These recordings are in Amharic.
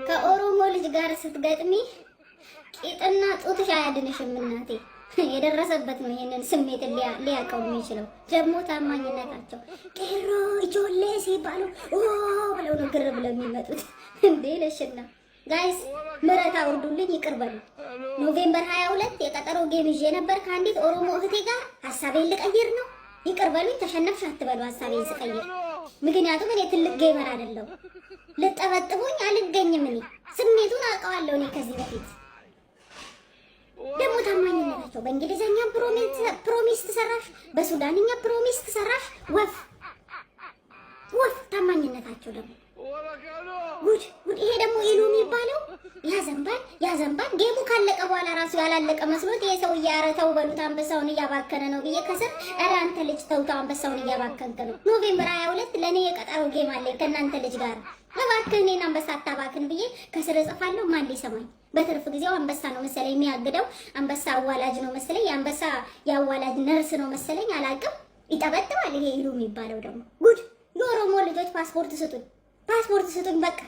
ከኦሮሞ ልጅ ጋር ስትገጥሚ ቂጥና ጡትሽ አያድንሽም እናቴ። የደረሰበት ነው ይሄንን ስሜት ሊያቀው የሚችለው። ደግሞ ታማኝነታቸው ቄሮ ጆሌ ሲባሉ ኦ ብለው ነው ግር ብለው የሚመጡት እንዴ ለሽና ጋይስ ምረት አውርዱልኝ፣ ይቅር በሉ። ኖቬምበር 22 የቀጠሮ ጌም ይዤ ነበር ከአንዲት ኦሮሞ እህቴ ጋር። ሐሳቤን ልቀይር ነው። ይቅር በሉኝ፣ ተሸነፍሽ አትበሉ ሐሳቤን ስቀይር። ምክንያቱም እኔ ትልቅ ጌመር አይደለሁ። ልጠበጥቡኝ አልገኝም። እኔ ስሜቱን አውቀዋለሁ። እኔ ከዚህ በፊት ደግሞ ታማኝነታቸው በእንግሊዘኛ ፕሮሚስ ትሰራሽ፣ በሱዳንኛ ፕሮሚስ ትሰራሽ። ወፍ ታማኝነታቸው ደግሞ ጉድ። ይሄ ደግሞ ኢሉ የሚባለው ያዘንባል። ጌሙ ካለቀ በኋላ ራሱ ያላለቀ መስሎት ይሄ ሰው እያረተው በሉት አንበሳውን እያባከነ ነው ብዬ ከስር ኧረ አንተ ልጅ ተውተው አንበሳውን እያባከንክ ነው። ኖቬምበር 22 ለእኔ የቀጠሮ ጌም አለኝ ከእናንተ ልጅ ጋር። እባክህ እኔን አንበሳ አታባክን ብዬ ከስር እጽፋለሁ። ማን ሊሰማኝ? በትርፍ ጊዜው አንበሳ ነው መሰለኝ የሚያግደው። አንበሳ አዋላጅ ነው መሰለኝ። የአንበሳ የአዋላጅ ነርስ ነው መሰለኝ። አላውቅም። ይጠበጥባል። ይሄ ኢሉ የሚባለው ደግሞ ጉድ። የኦሮሞ ልጆች ፓስፖርት ስጡኝ። በቃ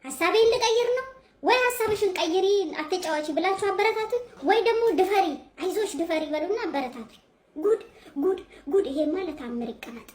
ሐሳቤን ልቀይር ነው። ወይ ሐሳብሽን ቀይሪ አትጫዋቺ ብላችሁ አበረታቱኝ፣ ወይ ደግሞ ድፈሪ፣ አይዞሽ ድፈሪ በሉና አበረታቱኝ። ጉድ። ይሄማ ለታምር ይቀመጥ።